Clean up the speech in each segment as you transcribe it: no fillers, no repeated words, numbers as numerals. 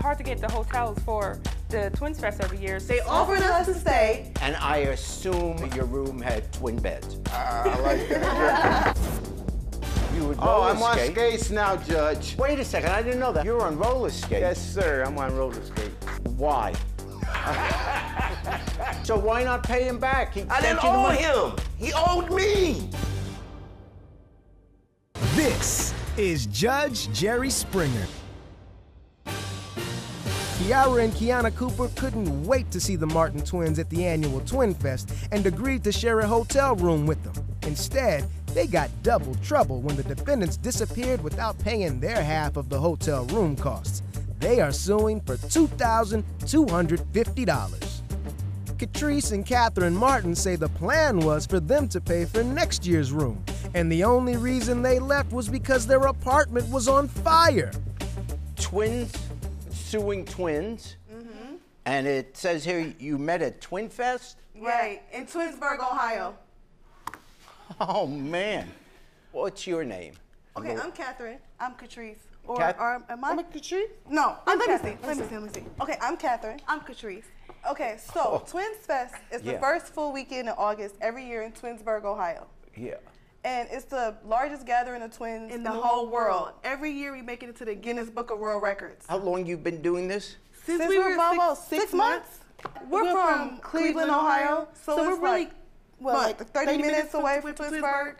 hard to get the hotels for the Twinfest every year. They offered us to stay. And I assume your room had twin beds. I like that. You would Oh, roller I'm on skate. skates now, Judge. Wait a second, I didn't know that. You're on roller skates. Yes, sir, I'm on roller skates. Why? So why not pay him back? He I sent didn't you the owe money. him. He owed me. This is Judge Jerry Springer. Keira and Keiana Cooper couldn't wait to see the Martin twins at the annual Twinfest and agreed to share a hotel room with them. Instead, they got double trouble when the defendants disappeared without paying their half of the hotel room costs. They are suing for $2,250. Katrice and Katherine Martin say the plan was for them to pay for next year's room, and the only reason they left was because their apartment was on fire. Twins suing twins. And it says here you met at Twinfest? Right, in Twinsburg, Ohio. Oh, man. What's your name? Okay, I'm Katherine. I'm Katrice. Or am I? I'm a Katrice? No, I'm let Katherine. me see. Okay, I'm Katherine. I'm Katrice. Okay, so Twinfest is the first full weekend in August every year in Twinsburg, Ohio. Yeah. And it's the largest gathering of twins in the whole world. Every year we make it into the Guinness Book of World Records. How long you been doing this? Since we were about 6 months. We're from Cleveland, Ohio. So we're really, like 30 minutes away from Twinsburg.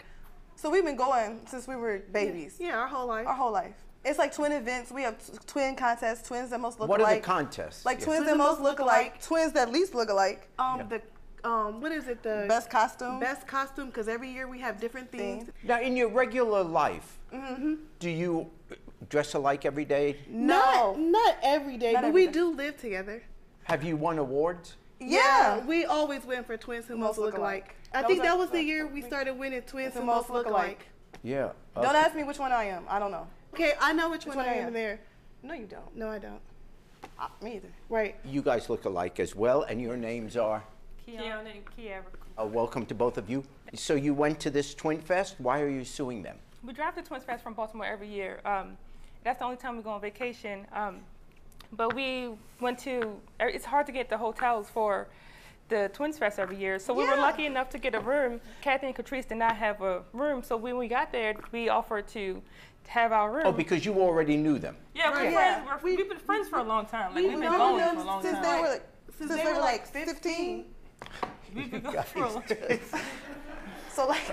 So we've been going since we were babies. Yeah, our whole life. Our whole life. It's like twin events. We have twin contests, twins that most look alike. What are the contests? Like twins that most look alike, twins that least look alike. What is it? The best costume. Best costume, because every year we have different themes. Now, in your regular life, do you dress alike every day? No. Not every day, but we do live together. Have you won awards? Yeah. We always win for twins who most look alike. I think that was the year we started winning twins who most look alike. Yeah. Okay. Don't ask me which one I am. I don't know. Okay, I know which one I am there. No, you don't. No, I don't. Me either. Right. You guys look alike as well, and your names are? Keira and Keiana. Welcome to both of you. So you went to this Twinfest. Why are you suing them? We drive to Twinfest from Baltimore every year. That's the only time we go on vacation. But we went to, it's hard to get the hotels for the Twinfest every year. So we were lucky enough to get a room. Kathy and Katrice did not have a room. So when we got there, we offered to have our room. Oh, because you already knew them. Yeah, we're friends. We've been friends for a long time. Like, we've been known going them for a long since time. Since they were like 15. We've been going for a long time. So like,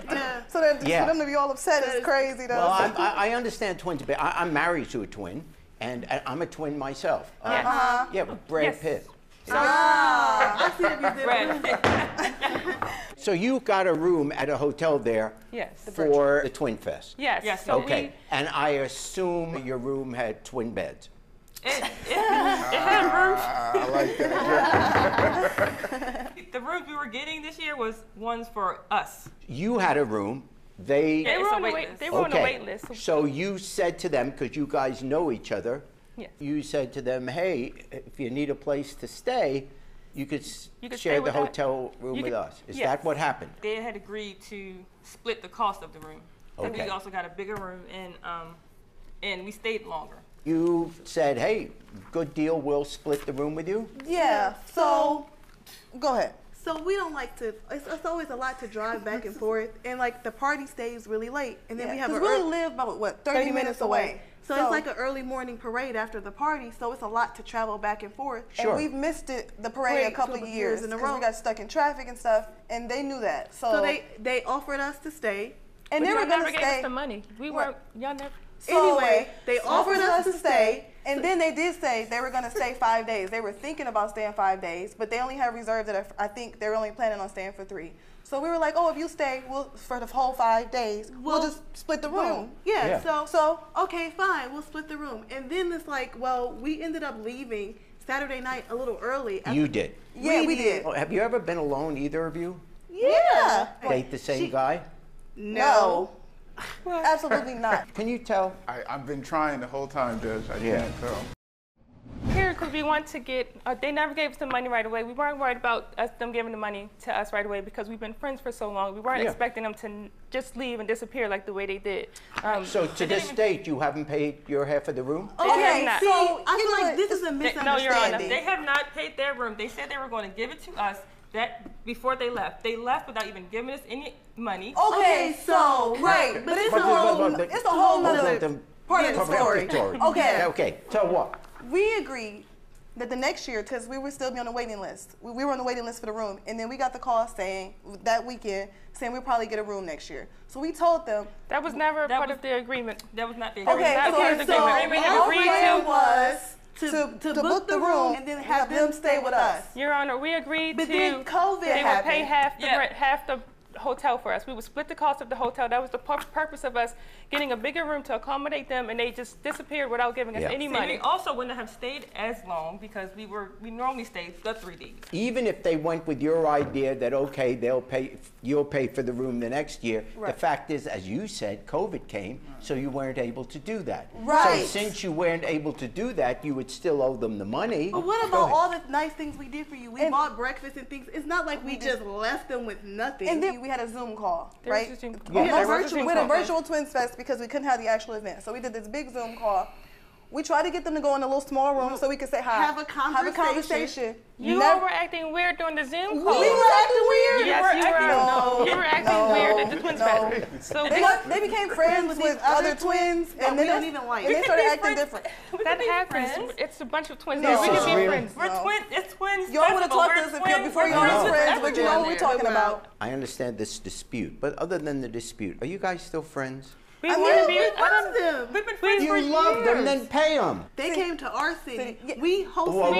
for them to be all upset is crazy though. Well, I understand twins, but I'm married to a twin, and I'm a twin myself. Yeah, with Brad Pitt. I see that you did. So you got a room at a hotel there for the Twinfest? Yes. So okay, and I assume your room had twin beds? It had a roof. I like that. The rooms we were getting this year was ones for us. You had a room. They were on the wait list. So you said to them, because you guys know each other, yes. You said to them, hey, if you need a place to stay, you could share the hotel room with us. Is that what happened? They had agreed to split the cost of the room. Okay. And we also got a bigger room, and we stayed longer. You said, hey, good deal, we'll split the room with you? Yeah, so, go ahead. So we don't like to, it's always a lot to drive back and forth, and like the party stays really late, and then we have we live about, what, 30 minutes away. So it's like an early morning parade after the party, so it's a lot to travel back and forth. Sure. And we've missed the parade a couple of years in a row. We got stuck in traffic and stuff, and they knew that. So they offered us to stay. And they were going to stay. Gave us the money. We weren't, y'all never. So anyway, they offered us to stay, and then they did say they were going to stay 5 days. They were thinking about staying 5 days, but they only have reserved that I think they're only planning on staying for 3. So we were like, oh, if you stay, for the whole 5 days, we'll just split the room. Yeah. So okay, fine, we'll split the room. And then it's like, well, we ended up leaving Saturday night a little early. You did? Yeah, we did. Oh, have you ever been alone, either of you? Yeah. Date the same guy? No. Absolutely not. Can you tell? I've been trying the whole time, Judge. I can't tell. Here, because we want to get, they never gave us the money right away. We weren't worried about them giving the money to us right away because we've been friends for so long. We weren't expecting them to just leave and disappear like the way they did. So to this date, you haven't paid your half of the room? Okay, so I feel like this is a misunderstanding. No, Your Honor, they have not paid their room. They said they were going to give it to us before they left. They left without even giving us any money. Okay, so, right, but it's a whole other part of the story. Okay, so what? We agreed that the next year, because we would still be on the waiting list, we were on the waiting list for the room, and then we got the call saying, that weekend, saying we'll probably get a room next year. So we told them. That was never part of the agreement. That was not the agreement. Okay, so our plan was to book the room and then have them stay with us. Your Honor, we agreed but then COVID they happened. would pay half the hotel for us. We would split the cost of the hotel. That was the purpose of us getting a bigger room to accommodate them, and they just disappeared without giving us any money. We also wouldn't have stayed as long because we normally stayed the 3 days. Even if they went with your idea that okay, you'll pay for the room the next year. The fact is, as you said, COVID came, so you weren't able to do that. Right. So since you weren't able to do that, you would still owe them the money. But what about all the nice things we did for you? We bought breakfast and things. It's not like we just left them with nothing. And then we had a Zoom call, right? We had a virtual Twins Fest because we couldn't have the actual event. So we did this big Zoom call. We tried to get them to go in a little small room so we could say hi. Have a conversation. You all were acting weird during the Zoom call. We were acting weird? Yes, you were acting weird at the Twins Fest. So they became friends with other twins, and we don't even like and they started acting different. That happens. It's a bunch of twins. No, We can be friends. We're twins. It's twins. Y'all would have talked to us before y'all were friends, but you know what we're talking about. I understand this dispute, but other than the dispute, are you guys still friends? We want to be. love them. We've been friends for You love them, then pay them. They came to our city. We hosted. We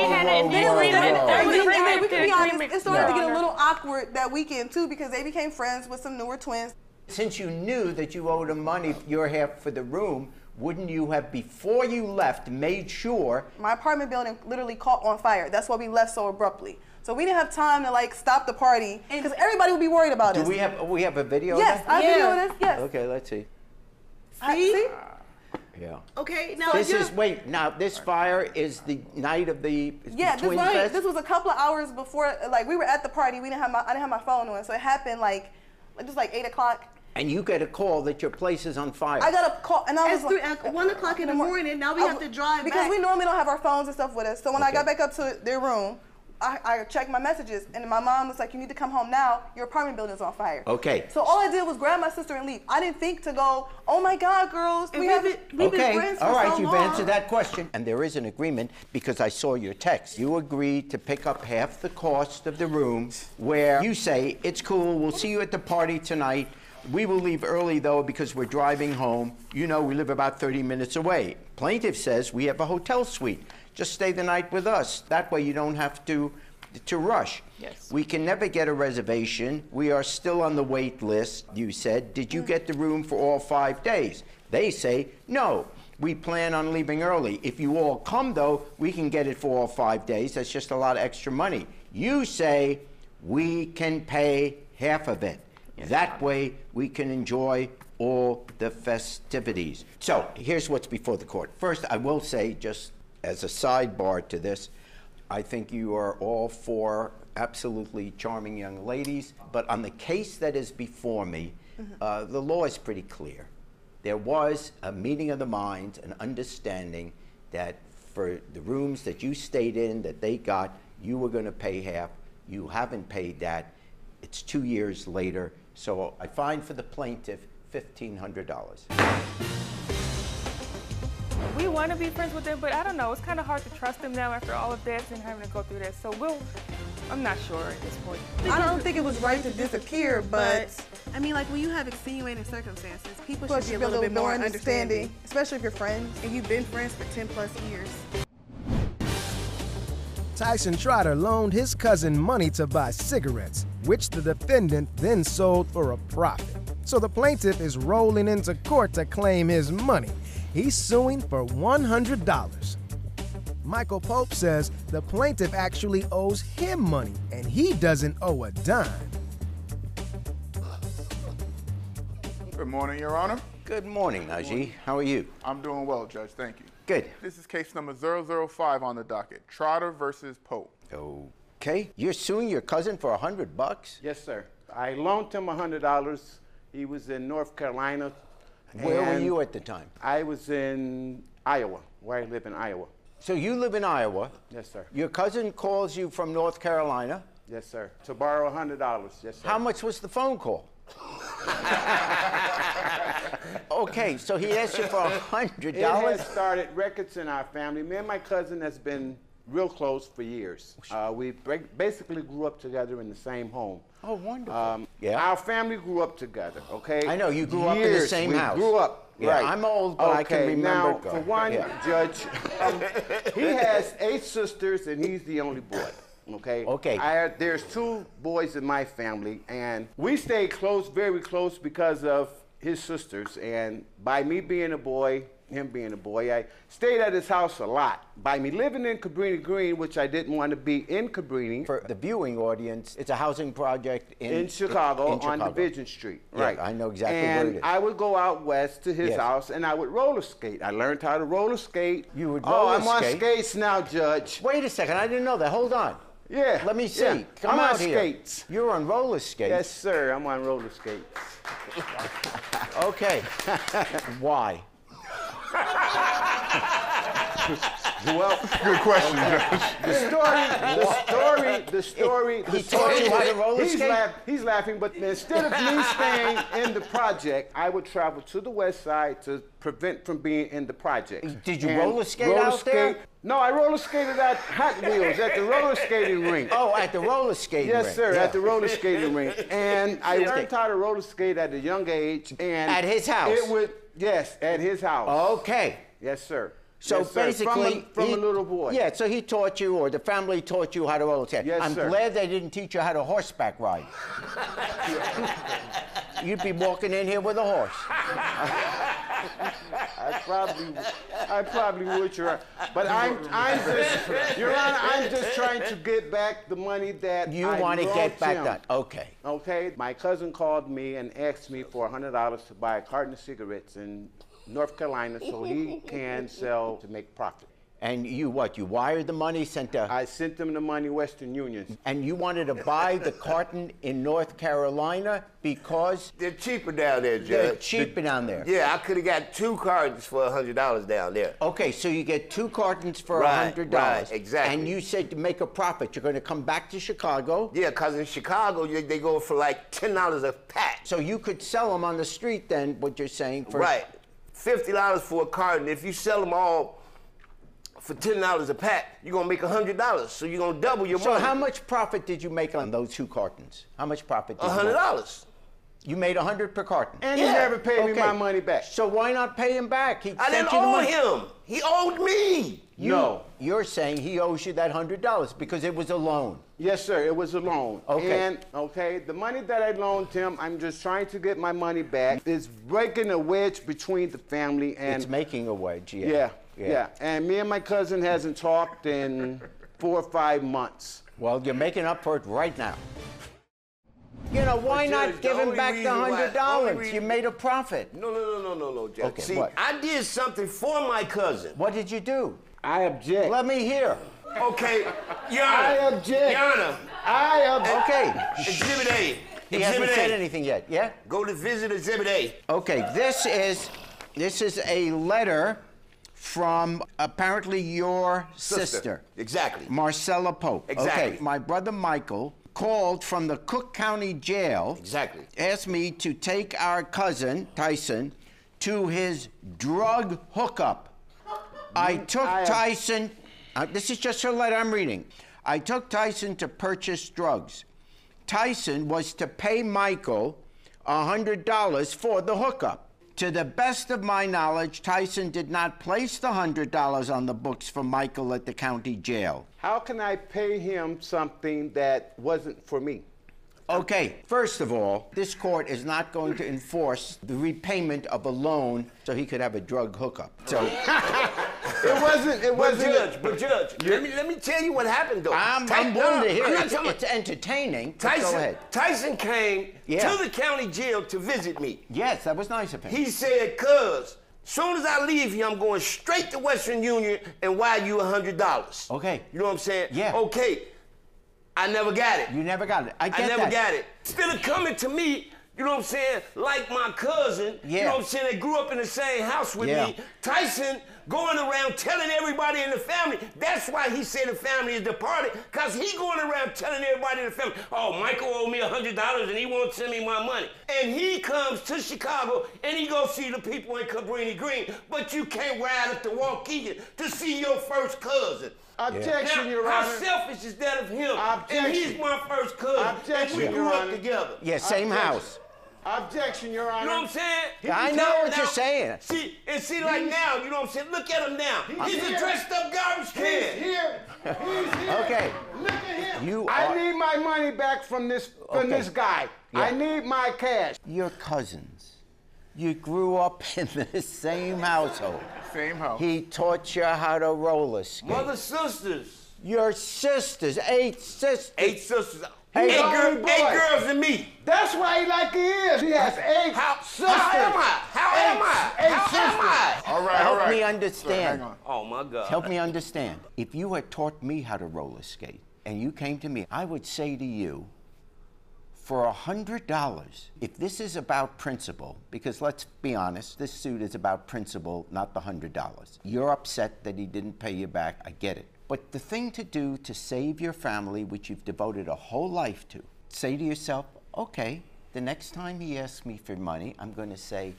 can be honest, it started to get a little awkward that weekend too because they became friends with some newer twins. Since you knew that you owed them money, your half for the room, wouldn't you have, before you left, made sure? My apartment building literally caught on fire. That's why we left so abruptly. So we didn't have time to like stop the party because everybody would be worried about us. Do we have a video? Yes, I video this. Yes. Okay, let's see. See? Yeah. Okay, now this fire is the night of the Twinfest? This was a couple of hours before, like we were at the party. I didn't have my phone on, so it happened like just like 8 o'clock. And you get a call that your place is on fire. I got a call, and I was at 1 o'clock in the morning. Now we have to drive because we normally don't have our phones and stuff with us. So when I got back up to their room, I checked my messages, and my mom was like, "You need to come home now. Your apartment building is on fire." Okay. So all I did was grab my sister and leave. I didn't think to go, "Oh my God, girls, we've been friends for so long." All right, you've answered that question. And there is an agreement because I saw your text. You agreed to pick up half the cost of the room where you say, "It's cool, we'll see you at the party tonight. We will leave early, though, because we're driving home. You know, we live about 30 minutes away." Plaintiff says, "We have a hotel suite. Just stay the night with us. That way you don't have to rush." Yes. "We can never get a reservation. We are still on the wait list," you said. "Did you get the room for all 5 days?" They say, "No, we plan on leaving early. If you all come, though, we can get it for all 5 days. That's just a lot of extra money." You say, "We can pay half of it. That way we can enjoy all the festivities." So here's what's before the court. First, I will say, just as a sidebar to this, I think you are all four absolutely charming young ladies. But on the case that is before me, the law is pretty clear. There was a meeting of the minds, an understanding that for the rooms that you stayed in, that they got, you were going to pay half. You haven't paid that. It's 2 years later. So I fine for the plaintiff $1,500. We want to be friends with them, but I don't know. It's kind of hard to trust them now after all of this and having to go through this. So I'm not sure at this point. I don't think it was right to disappear, but I mean, like when you have extenuating circumstances, people should be a little bit more understanding, especially if you're friends and you've been friends for 10+ years. Tyson Trotter loaned his cousin money to buy cigarettes, which the defendant then sold for a profit. So the plaintiff is rolling into court to claim his money. He's suing for $100. Michael Pope says the plaintiff actually owes him money, and he doesn't owe a dime. Good morning, Your Honor. Good morning, Najee. How are you? I'm doing well, Judge. Thank you. Good. This is case number 005 on the docket. Trotter versus Pope. Okay. You're suing your cousin for $100? Yes, sir. I loaned him $100. He was in North Carolina. Where were you at the time? I was in Iowa, where I live in Iowa. So you live in Iowa. Yes, sir. Your cousin calls you from North Carolina. Yes, sir. To borrow $100. Yes, sir. How much was the phone call? Okay, so he asked you for $100. It has started records in our family. Me and my cousin has been real close for years. We basically grew up together in the same home. Oh, wonderful. Yeah. Our family grew up together, okay? I know, you grew up in the same house. We grew up, yeah, right. I'm old, but I can remember. Now, for one, Judge, he has 8 sisters, and he's the only boy. Okay. Okay. There's 2 boys in my family, and we stayed close, very close, because of his sisters. And by me being a boy, him being a boy, I stayed at his house a lot. By me living in Cabrini Green, which I didn't want to be in Cabrini. For the viewing audience, it's a housing project in Chicago, on Division Street. Yeah, right. I know exactly and where it is. I would go out west to his house, and I would roller skate. I learned how to roller skate. You would roller I'm skate? on skates now, Judge. Wait a second, I didn't know that. Hold on. Yeah. Let me see. Yeah. Come I'm out on here. skates. You're on roller skates? Yes, sir. I'm on roller skates. Okay. Why? Well, good question, Judge. The story. He taught you how to roller skate? He's laughing, but instead of me staying in the project, I would travel to the west side to prevent from being in the project. Did you roller skate out there? No, I roller skated at Hot Wheels at the roller skating rink. Oh, at the roller skating rink. Yes, sir, at the roller skating rink. And I learned how to roller skate at a young age. And at his house? Yes, at his house. Okay. Yes, sir. So yes, sir. basically, from a little boy. Yeah, so he taught you, or the family taught you how to roller skate. Yes, I'm sir. glad they didn't teach you how to horseback ride. You'd be walking in here with a horse. I probably would, Your Honor. But Your Honor, I'm just trying to get back the money that you want to get back that. Okay. Okay. My cousin called me and asked me for $100 to buy a carton of cigarettes in North Carolina so he can sell to make profit. And you what? You wired the money, I sent them the money, Western Union. And you wanted to buy the carton in North Carolina because they're cheaper down there, Judge. They're cheaper down there. Yeah, I could have got 2 cartons for $100 down there. Okay, so you get 2 cartons for $100. Right, exactly. And you said to make a profit, you're going to come back to Chicago. Yeah, because in Chicago, they go for like $10 a pack. So you could sell them on the street then, what you're saying, for... Right. $50 for a carton. If you sell them all for $10 a pack, you're gonna make $100. So you're gonna double your money. So how much profit did you make on those 2 cartons? How much profit did you make? $100. You made $100 per carton. And he never paid me my money back. So why not pay him back? I didn't owe him. He owed me. No. You're saying he owes you that $100 because it was a loan. Yes, sir. It was a loan. Okay. And, the money that I loaned him, I'm just trying to get my money back. It's breaking a wedge between the family and... It's making a wedge, yeah. Yeah. And me and my cousin hasn't talked in 4 or 5 months. Well, you're making up for it right now. You know, why not give him back the $100? You made a profit. No, Judge. Okay, see, what? I did something for my cousin. What did you do? I object. Let me hear. Okay, Your Honor. I object. Your Honor. I object. Okay. Exhibit A. He hasn't said anything yet, yeah? Go to visit Exhibit A. Okay, this is a letter from apparently your sister. Exactly. Marcella Pope. Exactly. Okay, my brother Michael called from the Cook County Jail. Exactly. Asked me to take our cousin, Tyson, to his drug hookup. I took Tyson, this is just her letter I'm reading. I took Tyson to purchase drugs. Tyson was to pay Michael $100 for the hookup. To the best of my knowledge, Tyson did not place the $100 on the books for Michael at the county jail. How can I pay him something that wasn't for me? Okay, first of all, this court is not going to enforce the repayment of a loan so he could have a drug hookup. So it wasn't. But Judge, let me tell you what happened though. I'm willing to hear it. It's entertaining. Go ahead. Tyson came to the county jail to visit me. Yes, that was nice of him. He said, "Cuz, Soon as I leave here, I'm going straight to Western Union and wire you $100. Okay. You know what I'm saying? Yeah. Okay. I never got it. You never got it. I never got it. Instead of coming to me, you know what I'm saying, like my cousin, you know what I'm saying, they grew up in the same house with me, Tyson going around telling everybody in the family, that's why he said the family is departed, because he going around telling everybody in the family, oh, Michael owed me $100 and he won't send me my money. And he comes to Chicago and he go see the people in Cabrini Green, but you can't ride up to Waukegan to see your first cousin. Objection, now, Your Honor. How selfish is that of him? Objection. And he's my first cousin. Objection, and we grew up together. Yeah, same house. Objection, Your Honor. You know what I'm saying? I know what you're saying. See, like now, you know what I'm saying? Look at him now. He's a dressed up garbage can. He's here. Okay. Look at him. I need my money back from this guy. Yeah. I need my cash. Your cousins. You grew up in the same household. Same house. He taught you how to roller skate. Mother sisters. Your sisters, 8 sisters. 8 sisters. Hey, 8 girls and me. That's why he like he is. He has 8 sisters. How am I? 8 sisters. All right, Help me understand. Hang on. Oh, my God. Help me understand. If you had taught me how to roller skate and you came to me, I would say to you, for $100, if this is about principle, because let's be honest, this suit is about principle, not the $100. You're upset that he didn't pay you back, I get it. But the thing to do to save your family, which you've devoted a whole life to, say to yourself, okay, the next time he asks me for money, I'm going to say,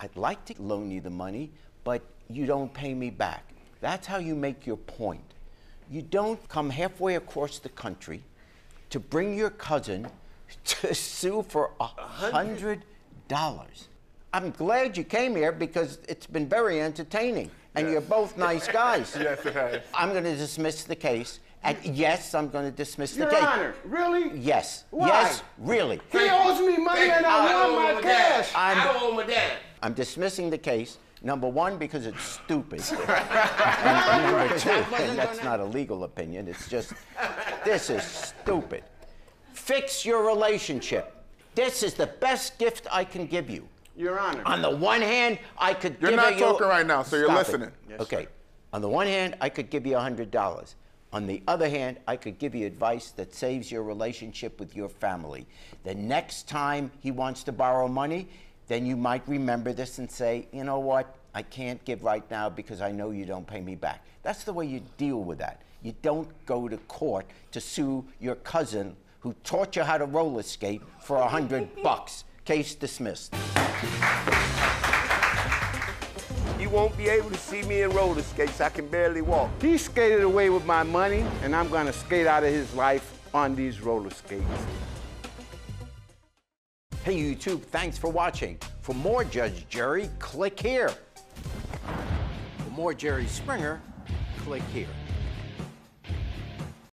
I'd like to loan you the money, but you don't pay me back. That's how you make your point. You don't come halfway across the country to bring your cousin to sue for $100. I'm glad you came here because it's been very entertaining. And you're both nice guys. Yes, it has. I'm going to dismiss the case. And yes, I'm going to dismiss the case. Your Honor, really? Yes. Why? Yes, really. He owes me money and I want my cash. I don't owe my dad. I'm dismissing the case. Number 1, because it's stupid. And number 2, and that's not a legal opinion, it's just, this is stupid. Fix your relationship. This is the best gift I can give you. Your Honor. On the one hand, I could give you... You're not talking right now, so you're listening. Yes, okay. Sir. On the one hand, I could give you $100. On the other hand, I could give you advice that saves your relationship with your family. The next time he wants to borrow money, then you might remember this and say, you know what, I can't give right now because I know you don't pay me back. That's the way you deal with that. You don't go to court to sue your cousin who taught you how to roller skate for $100. Case dismissed. You won't be able to see me in roller skates. I can barely walk. He skated away with my money, and I'm going to skate out of his life on these roller skates. Hey, YouTube, thanks for watching. For more Judge Jerry, click here. For more Jerry Springer, click here.